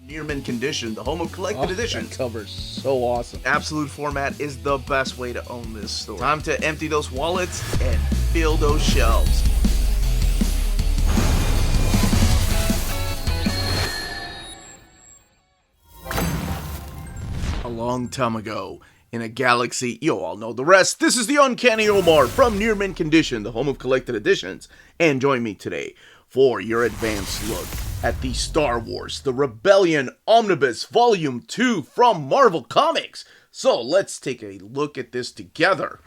Near mint condition, the home of collected editions. That cover's so awesome. Absolute format is the best way to own this store. Time to empty those wallets and fill those shelves. A long time ago, in a galaxy, you all know the rest. This is the Uncanny Omar from Near Mint Condition, the home of collected editions. And join me today for your advanced look at the Star Wars, the Rebellion Omnibus Volume 2 from Marvel Comics. So let's take a look at this together.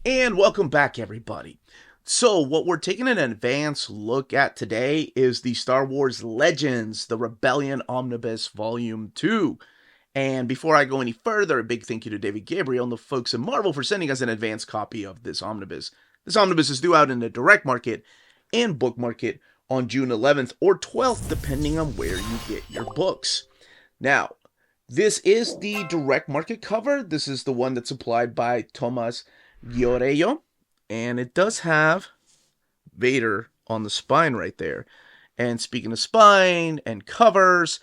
And welcome back, everybody. So what we're taking an advanced look at today is the Star Wars Legends, the Rebellion Omnibus Volume 2. And before I go any further, a big thank you to David Gabriel and the folks at Marvel for sending us an advanced copy of this omnibus. This omnibus is due out in the direct market and book market on June 11th or 12th, depending on where you get your books. Now, this is the direct market cover. This is the one that's supplied by Tomas Giorello. And it does have Vader on the spine right there. And speaking of spine and covers,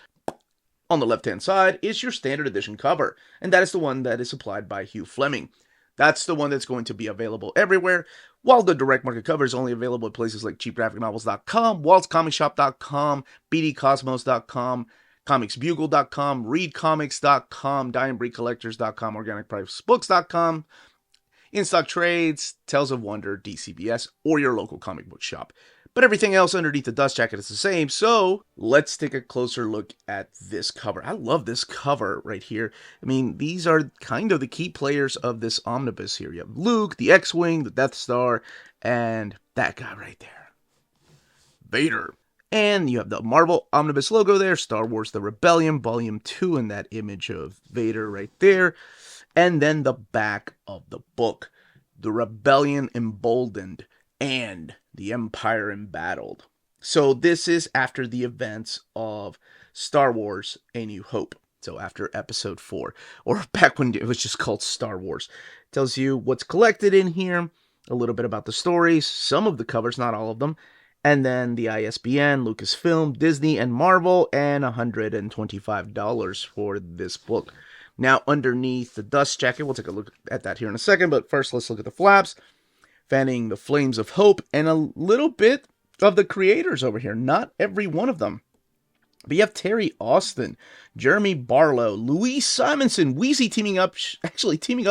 on the left-hand side is your standard edition cover. And that is the one that is supplied by Hugh Fleming. That's the one that's going to be available everywhere, while the direct market cover is only available at places like cheapgraphicnovels.com, waltzcomicshop.com, bdcosmos.com, comicsbugle.com, readcomics.com, diamondbreedcollectors.com, organicpricebooks.com, In-Stock Trades, Tales of Wonder, DCBS, or your local comic book shop. But everything else underneath the dust jacket is the same, so let's take a closer look at this cover. I love this cover right here. I mean, these are kind of the key players of this omnibus here. You have Luke, the X-Wing, the Death Star, and that guy right there, Vader. And you have the Marvel Omnibus logo there, Star Wars The Rebellion, Volume 2, and that image of Vader right there. And then the back of the book, The Rebellion Emboldened and the Empire Embattled. So this is after the events of Star Wars A New Hope. So after Episode 4, or back when it was just called Star Wars. It tells you what's collected in here, a little bit about the stories, some of the covers, not all of them, and then the ISBN, Lucasfilm, Disney, and Marvel, and $125 for this book. Now, underneath the dust jacket, we'll take a look at that here in a second, but first let's look at the flaps, fanning the flames of hope, and a little bit of the creators over here. Not every one of them. But you have Terry Austin, Jeremy Barlow, Louise Simonson, Wheezy teaming up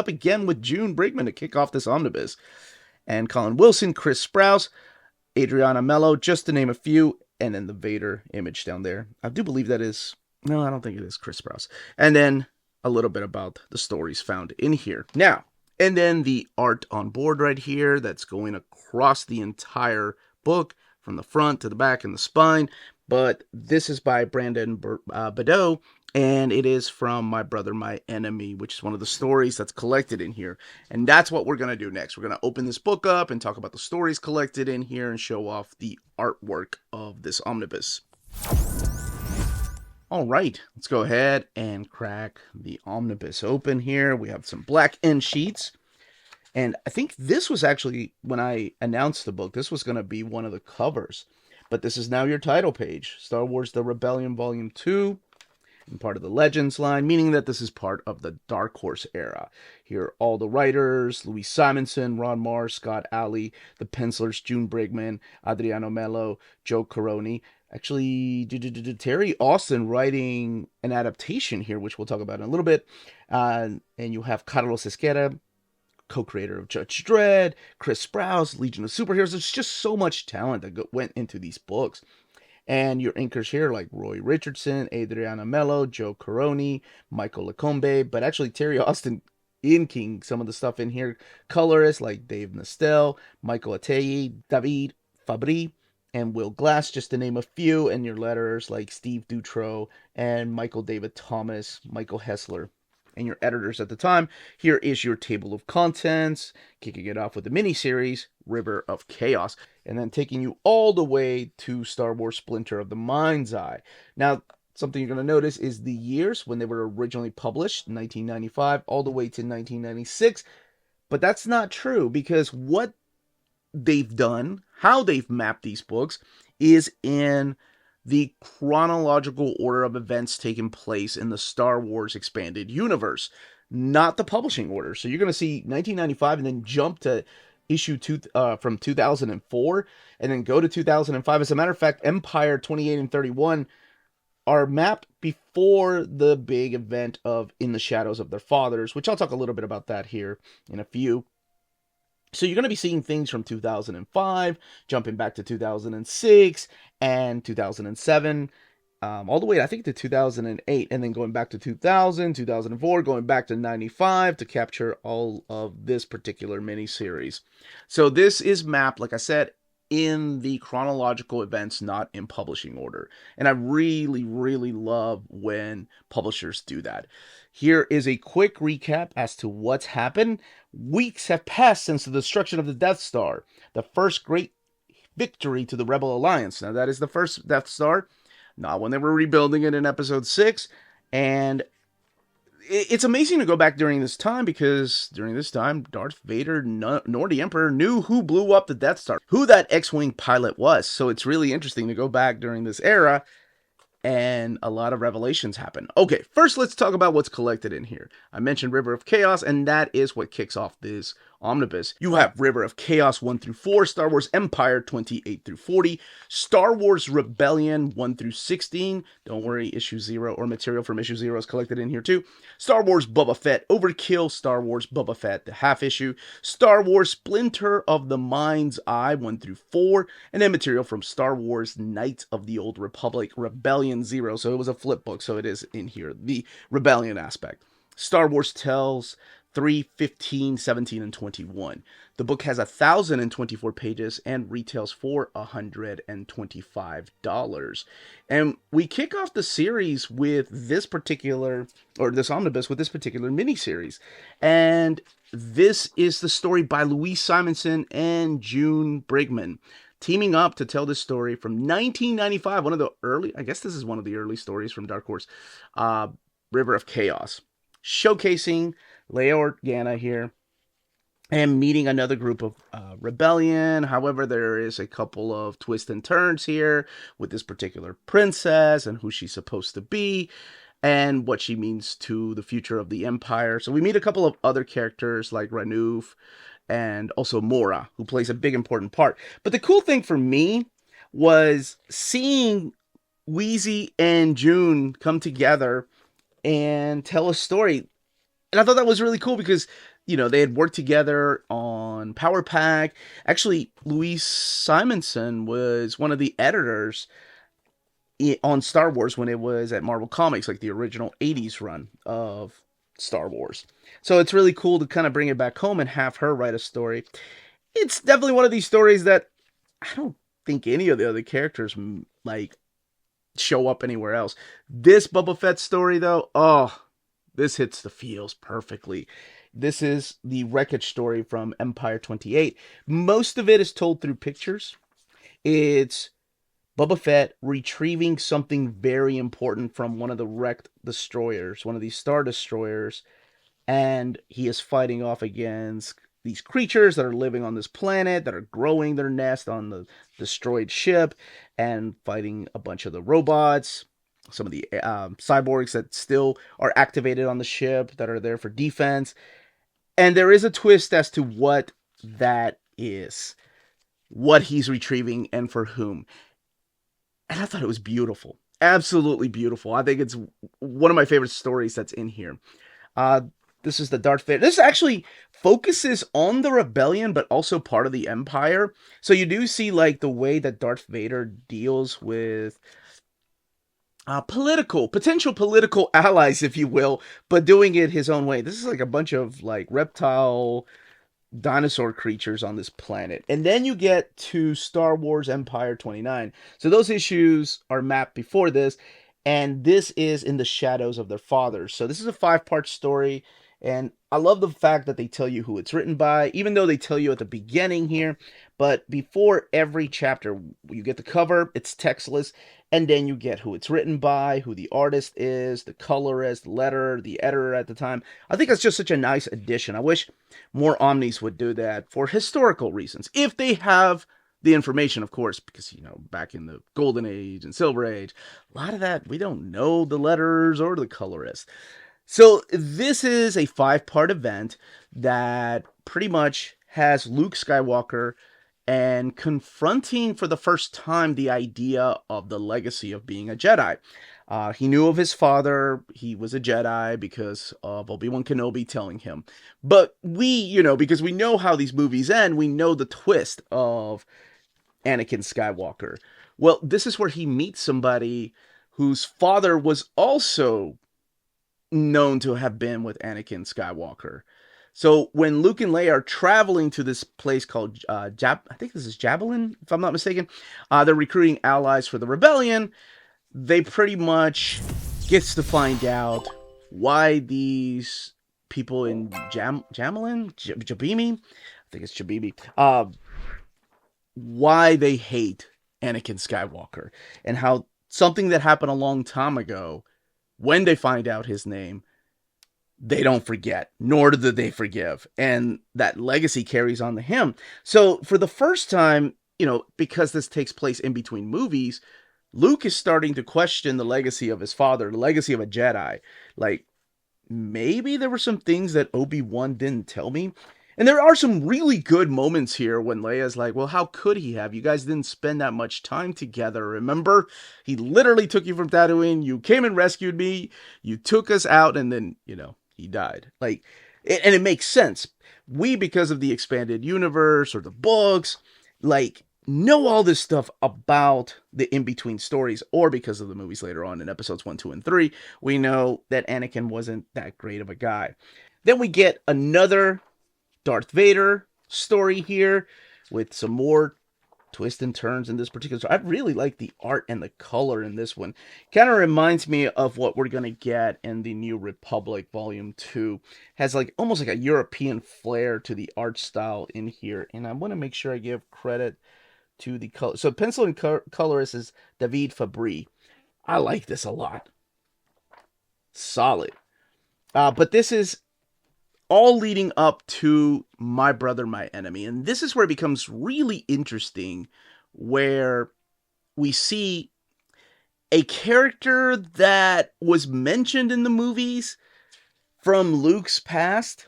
again with June Brigman to kick off this omnibus, and Colin Wilson, Chris Sprouse, Adriana Mello, just to name a few, and then the Vader image down there. I do believe that is, no, I don't think it is Chris Sprouse. And then a little bit about the stories found in here. Now, and then the art on board right here that's going across the entire book from the front to the back and the spine. But this is by Brandon Badeau, and it is from My Brother, My Enemy, which is one of the stories that's collected in here. And that's what we're going to do next. We're going to open this book up and talk about the stories collected in here and show off the artwork of this omnibus. All right, let's go ahead and crack the omnibus open here. We have some black end sheets. And I think this was actually, when I announced the book, this was going to be one of the covers. But this is now your title page. Star Wars The Rebellion Volume 2. And part of the Legends line, meaning that this is part of the Dark Horse era. Here are all the writers: Louise Simonson, Ron Marr, Scott Alley, the pencilers June Brigman, Adriano Mello, Joe Caroni. Actually, Terry Austin writing an adaptation here, which we'll talk about in a little bit. And you have Carlos Esquera, co-creator of Judge Dredd, Chris Sprouse, Legion of Superheroes. There's just so much talent that went into these books. And your inkers here like Roy Richardson, Adriana Mello, Joe Caroni, Michael Lacombe. But actually, Terry Austin inking some of the stuff in here. Colorists like Dave Nastel, Michael Atei, David Fabry, and Will Glass, just to name a few. And your letters like Steve Dutro and Michael David Thomas, Michael Hessler. And your editors at the time. Here is your table of contents, kicking it off with the miniseries, River of Chaos, and then taking you all the way to Star Wars Splinter of the Mind's Eye. Now, something you're going to notice is the years when they were originally published, 1995, all the way to 1996. But that's not true, because what they've done, how they've mapped these books, is in the chronological order of events taking place in the Star Wars expanded universe, not the publishing order. So you're going to see 1995 and then jump to issue two from 2004 and then go to 2005. As a matter of fact, Empire 28 and 31 are mapped before the big event of In the Shadows of Their Fathers, which I'll talk a little bit about that here in a few. So you're going to be seeing things from 2005, jumping back to 2006 and 2007, all the way, I think, to 2008, and then going back to 2000, 2004, going back to 95 to capture all of this particular miniseries. So this is mapped, like I said, in the chronological events, not in publishing order. And I really, really love when publishers do that. Here is a quick recap as to what's happened. Weeks have passed since the destruction of the Death Star, the first great victory to the Rebel Alliance. Now, that is the first Death Star, not when they were rebuilding it in Episode 6. And it's amazing to go back during this time, because during this time, Darth Vader nor the Emperor knew who blew up the Death Star, who that X-Wing pilot was. So it's really interesting to go back during this era, and a lot of revelations happen. Okay, first let's talk about what's collected in here. I mentioned River of Chaos, and that is what kicks off this omnibus. You have River of Chaos 1 through 4, Star Wars Empire 28 through 40, Star Wars Rebellion 1 through 16. Don't worry, issue 0 or material from issue 0 is collected in here too. Star Wars Boba Fett Overkill, Star Wars Boba Fett the half issue, Star Wars Splinter of the Mind's Eye 1 through 4, and then material from Star Wars Knights of the Old Republic Rebellion 0. So it was a flip book, so it is in here, the Rebellion aspect. Star Wars Tells 3, 15, 17, and 21. The book has 1,024 pages and retails for $125. And we kick off the series with this particular, or this omnibus with this particular miniseries. And this is the story by Louise Simonson and June Brigman, teaming up to tell this story from 1995, one of the early, I guess this is one of the early stories from Dark Horse, River of Chaos, showcasing Leia Organa here and meeting another group of rebellion. However, there is a couple of twists and turns here with this particular princess and who she's supposed to be and what she means to the future of the Empire. So we meet a couple of other characters like Ranulf and also Mora, who plays a big important part. But the cool thing for me was seeing Wheezy and June come together and tell a story. And I thought that was really cool because, you know, they had worked together on Power Pack. Actually, Louise Simonson was one of the editors on Star Wars when it was at Marvel Comics, like the original 80s run of Star Wars. So it's really cool to kind of bring it back home and have her write a story. It's definitely one of these stories that I don't think any of the other characters, like, show up anywhere else. This Boba Fett story, though, this hits the feels perfectly. This is the wreckage story from Empire 28. Most of it is told through pictures. It's Boba Fett retrieving something very important from one of the wrecked destroyers, one of these Star Destroyers, and he is fighting off against these creatures that are living on this planet, that are growing their nest on the destroyed ship, and fighting a bunch of the robots, some of the cyborgs that still are activated on the ship that are there for defense. And there is a twist as to what that is, what he's retrieving and for whom. And I thought it was beautiful. Absolutely beautiful. I think it's one of my favorite stories that's in here. This is the Darth Vader. This actually focuses on the rebellion, but also part of the Empire. So you do see, like, the way that Darth Vader deals with potential political allies, if you will, but doing it his own way. This is like a bunch of, like, reptile dinosaur creatures on this planet. And then you get to Star Wars Empire 29. So those issues are mapped before this, and this is In the Shadows of Their Fathers. So this is a 5-part story, and I love the fact that they tell you who it's written by, even though they tell you at the beginning here. But before every chapter, you get the cover, it's textless, And then you get who it's written by, who the artist is, the colorist, letterer, the editor at the time. I think that's just such a nice addition. I wish more Omnis would do that for historical reasons. If they have the information, of course, because, back in the Golden Age and Silver Age, a lot of that, we don't know the letterers or the colorists. So this is a 5-part event that pretty much has Luke Skywalker and confronting for the first time the idea of the legacy of being a Jedi. He knew of his father. He was a Jedi because of Obi-Wan Kenobi telling him. But we, because we know how these movies end, we know the twist of Anakin Skywalker. Well, this is where he meets somebody whose father was also known to have been with Anakin Skywalker. So when Luke and Leia are traveling to this place called I think this is Javelin, if I'm not mistaken, they're recruiting allies for the rebellion. They pretty much gets to find out why these people in Jabimi, I think it's Jabimi, why they hate Anakin Skywalker, and how something that happened a long time ago, when they find out his name, they don't forget, nor do they forgive. And that legacy carries on to him. So for the first time, because this takes place in between movies, Luke is starting to question the legacy of his father, the legacy of a Jedi. Like, maybe there were some things that Obi-Wan didn't tell me. And there are some really good moments here when Leia's like, well, how could he have? You guys didn't spend that much time together, remember? He literally took you from Tatooine. You came and rescued me. You took us out, and then, he died. And it makes sense. We, because of the expanded universe or the books, know all this stuff about the in-between stories, or because of the movies later on in episodes 1, 2, and 3, we know that Anakin wasn't that great of a guy. Then we get another Darth Vader story here with some more twists and turns in this particular story. I really like the art and the color in this one. Kind of reminds me of what we're going to get in the New Republic Volume 2. Has almost like a European flair to the art style in here. And I want to make sure I give credit to the color. So pencil and colorist is David Fabry. I like this a lot. Solid. But this is all leading up to My Brother, My Enemy. And this is where it becomes really interesting, where we see a character that was mentioned in the movies from Luke's past.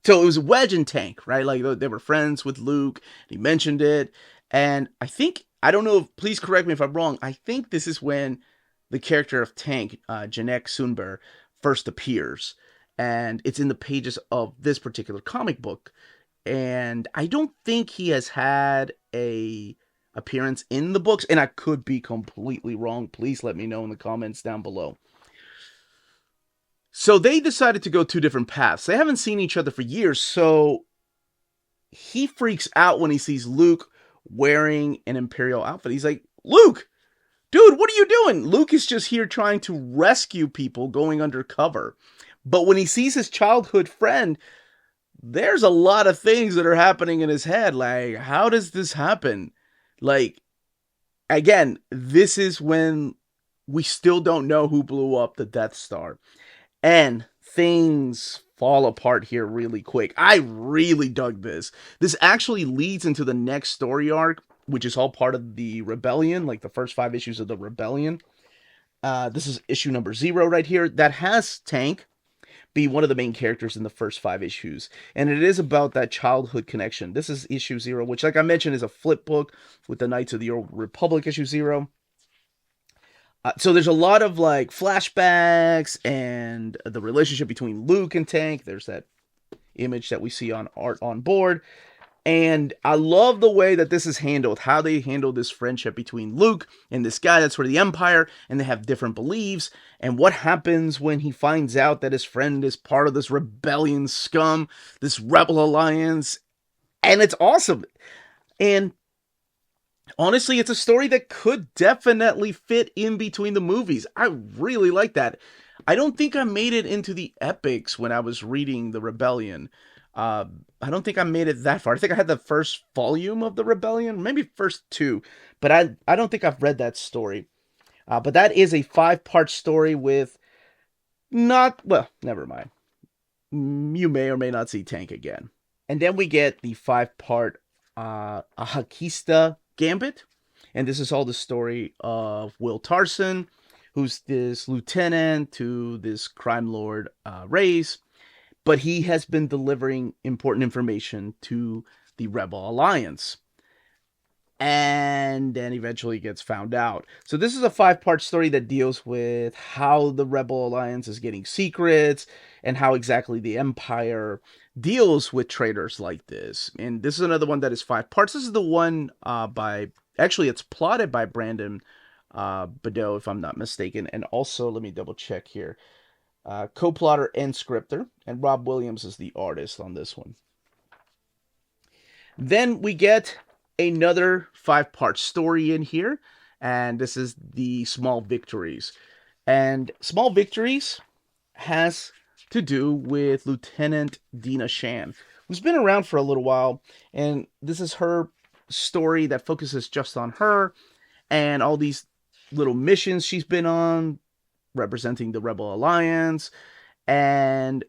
So it was Wedge and Tank, right? They were friends with Luke. He mentioned it. And I don't know, please correct me if I'm wrong, I think this is when the character of Tank, Janek Sunber, first appears. And it's in the pages of this particular comic book. And I don't think he has had a appearance in the books, and I could be completely wrong. Please let me know in the comments down below. So they decided to go 2 different paths. They haven't seen each other for years, so he freaks out when he sees Luke wearing an Imperial outfit. He's like, Luke, dude, what are you doing? Luke is just here trying to rescue people going undercover. But when he sees his childhood friend, there's a lot of things that are happening in his head. Like, how does this happen? Again, this is when we still don't know who blew up the Death Star. And things fall apart here really quick. I really dug this. This actually leads into the next story arc, which is all part of the Rebellion, the first 5 issues of the Rebellion. This is issue number 0 right here. That has Tank be one of the main characters in the first 5 issues. And it is about that childhood connection. This is issue 0, which, like I mentioned, is a flip book with the Knights of the Old Republic issue 0. So there's a lot of flashbacks and the relationship between Luke and Tank. There's that image that we see on art on board. And I love the way that this is handled, how they handle this friendship between Luke and this guy that's for the Empire, and they have different beliefs, and what happens when he finds out that his friend is part of this rebellion scum, this rebel alliance, and it's awesome. And honestly, it's a story that could definitely fit in between the movies. I really like that. I don't think I made it into the epics when I was reading the Rebellion. I don't think I made it that far. I think I had the first volume of the Rebellion, maybe first 2, but I don't think I've read that story. But that is a 5-part story with not, well, never mind. You may or may not see Tank again. And then we get the 5-part Ahakista Gambit. And this is all the story of Will Tarson, who's this lieutenant to this crime lord Reyes. But he has been delivering important information to the Rebel Alliance. And then eventually gets found out. So this is a 5-part story that deals with how the Rebel Alliance is getting secrets and how exactly the Empire deals with traitors like this. And this is another one that is 5 parts. This is the one actually it's plotted by Brandon Badeau, if I'm not mistaken. And also, let me double check here. Co-plotter and scripter. And Rob Williams is the artist on this one. Then we get another 5-part story in here, and this is the Small Victories. And Small Victories has to do with Lieutenant Dina Shan, who's been around for a little while, and this is her story that focuses just on her and all these little missions she's been on representing the Rebel Alliance and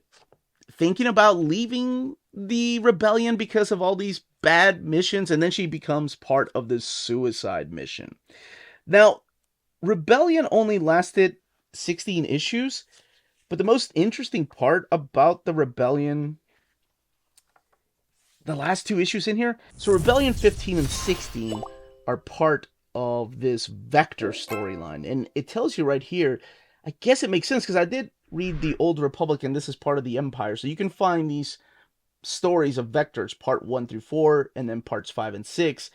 thinking about leaving the rebellion because of all these bad missions, and then she becomes part of this suicide mission. Now, Rebellion only lasted 16 issues, but the most interesting part about the Rebellion, the last 2 issues in here, so Rebellion 15 and 16 are part of this Vector storyline, and it tells you right here, I guess it makes sense because I did read the Old Republic and this is part of the Empire, so you can find these stories of Vectors, part 1 through 4, and then parts 5 and 6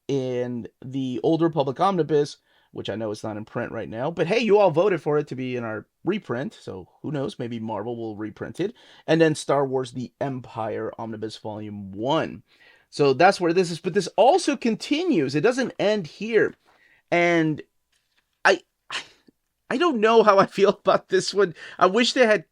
in the Old Republic Omnibus, which I know is not in print right now. But hey, you all voted for it to be in our reprint, so who knows? Maybe Marvel will reprint it. And then Star Wars The Empire Omnibus Volume 1. So that's where this is. But this also continues. It doesn't end here. And I don't know how I feel about this one. I wish they had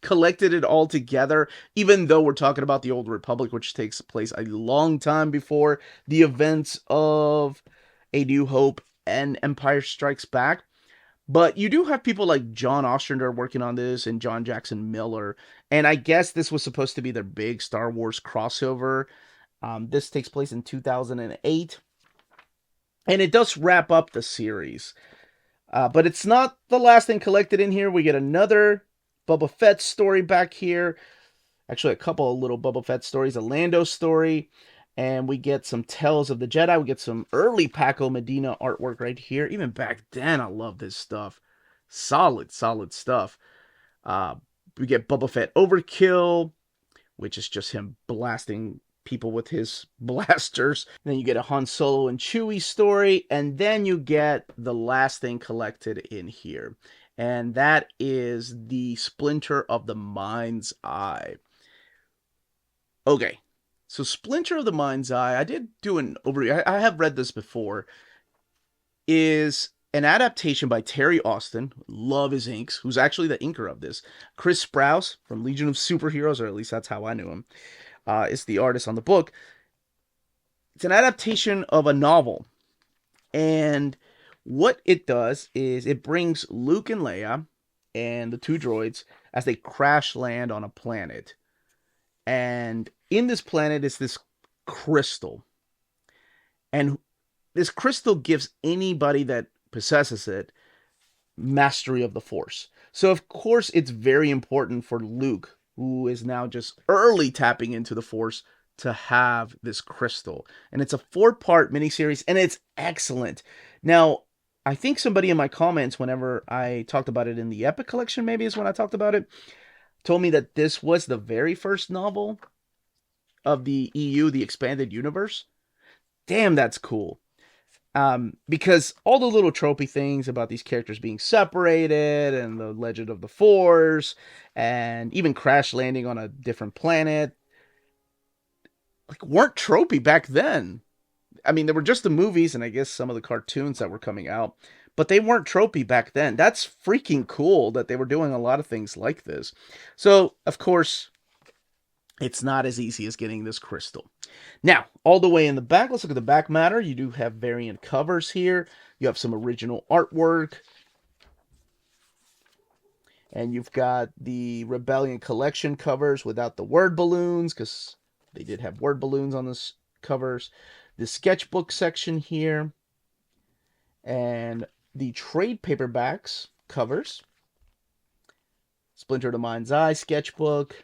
collected it all together, even though we're talking about the Old Republic, which takes place a long time before the events of A New Hope and Empire Strikes Back. But you do have people like John Ostrander working on this and John Jackson Miller, and I guess this was supposed to be their big Star Wars crossover. This takes place in 2008, and it does wrap up the series. But it's not the last thing collected in here. We get another Boba Fett story back here. Actually, a couple of little Boba Fett stories. A Lando story. And we get some Tales of the Jedi. We get some early Paco Medina artwork right here. Even back then, I love this stuff. Solid stuff. We get Boba Fett Overkill, which is just him blasting people with his blasters. Then you get a Han Solo and Chewie story. And then you get the last thing collected in here. And that is the Splinter of the Mind's Eye. Okay, so Splinter of the Mind's Eye, I did do an overview. I have read this before. Is an adaptation by Terry Austin, love his inks, who's actually the inker of this. Chris Sprouse from Legion of Superheroes, or at least that's how I knew him, is the artist on the book. It's an adaptation of a novel. And what it does is it brings Luke and Leia and the 2 droids as they crash land on a planet. And in this planet is this crystal. And this crystal gives anybody that possesses it mastery of the Force. So of course it's very important for Luke, who is now just early tapping into the Force, to have this crystal. And it's a 4-part miniseries, and it's excellent. Now, I think somebody in my comments, whenever I talked about it in the Epic Collection, maybe is when I talked about it, told me that this was the very first novel of the EU, the Expanded Universe. Damn, that's cool. Because all the little tropey things about these characters being separated and the legend of the Force and even crash landing on a different planet, like, weren't tropey back then. I mean, there were just the movies and I guess some of the cartoons that were coming out, but they weren't tropey back then. That's freaking cool that they were doing a lot of things like this. So, of course, It's not as easy as getting this crystal. Now, all the way in the back, let's look at the back matter. You do have variant covers here. You have some original artwork. And you've got the Rebellion collection covers without the word balloons, because they did have word balloons on this covers. The sketchbook section here. And the trade paperbacks covers. Splinter of the Mind's Eye sketchbook.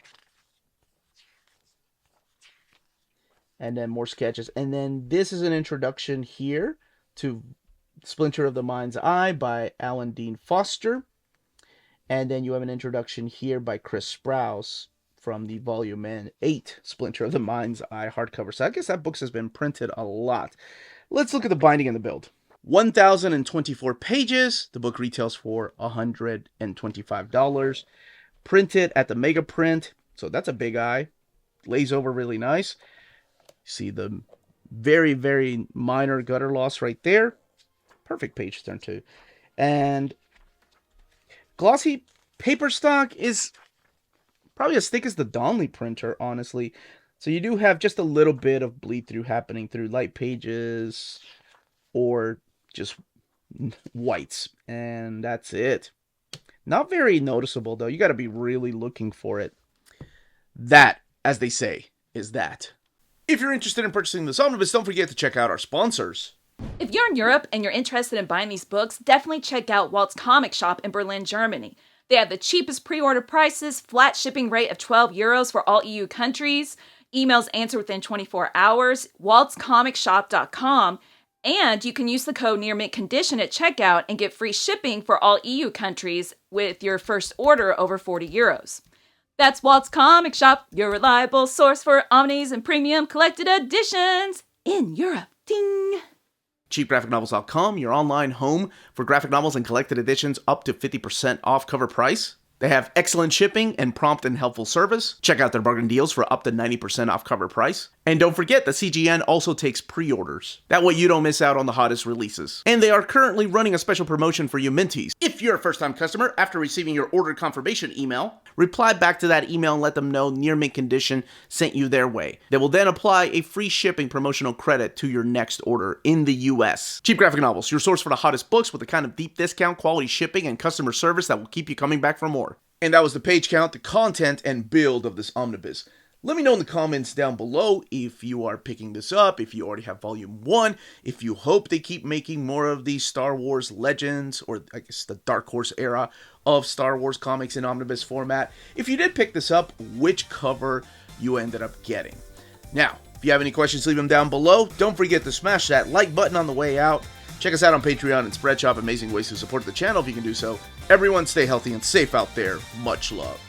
And then more sketches. And then this is an introduction here to Splinter of the Mind's Eye by Alan Dean Foster. And then you have an introduction here by Chris Sprouse from the Volume 8 Splinter of the Mind's Eye hardcover. So I guess that book has been printed a lot. Let's look at the binding and the build. 1,024 pages. The book retails for $125. Printed at the Mega Print. So that's a big eye. Lays over really nice. See the very, very minor gutter loss right there. Perfect page turn too. And glossy paper stock is probably as thick as the Donnelly printer, honestly. So you do have just a little bit of bleed through happening through light pages or just whites. And that's it. Not very noticeable though. You got to be really looking for it. That, as they say, is that. If you're interested in purchasing this omnibus, don't forget to check out our sponsors. If you're in Europe and you're interested in buying these books, definitely check out Walt's Comic Shop in Berlin, Germany. They have the cheapest pre-order prices, flat shipping rate of €12 for all EU countries, emails answered within 24 hours, waltscomicshop.com, and you can use the code nearmintcondition at checkout and get free shipping for all EU countries with your first order over €40. That's Walt's Comic Shop, your reliable source for omnis and premium collected editions in Europe. Ding! CheapGraphicNovels.com, your online home for graphic novels and collected editions up to 50% off cover price. They have excellent shipping and prompt and helpful service. Check out their bargain deals for up to 90% off cover price. And don't forget that CGN also takes pre-orders. That way you don't miss out on the hottest releases. And they are currently running a special promotion for you Minties. If you're a first-time customer, after receiving your order confirmation email, reply back to that email and let them know Near Mint Condition sent you their way. They will then apply a free shipping promotional credit to your next order in the US. Cheap Graphic Novels, your source for the hottest books with the kind of deep discount, quality shipping, and customer service that will keep you coming back for more. And that was the page count, the content, and build of this omnibus. Let me know in the comments down below if you are picking this up, if you already have Volume 1, if you hope they keep making more of these Star Wars Legends, or I guess the Dark Horse era of Star Wars comics in omnibus format. If you did pick this up, which cover you ended up getting. Now, if you have any questions, leave them down below. Don't forget to smash that like button on the way out. Check us out on Patreon and Spreadshop, amazing ways to support the channel if you can do so. Everyone stay healthy and safe out there. Much love.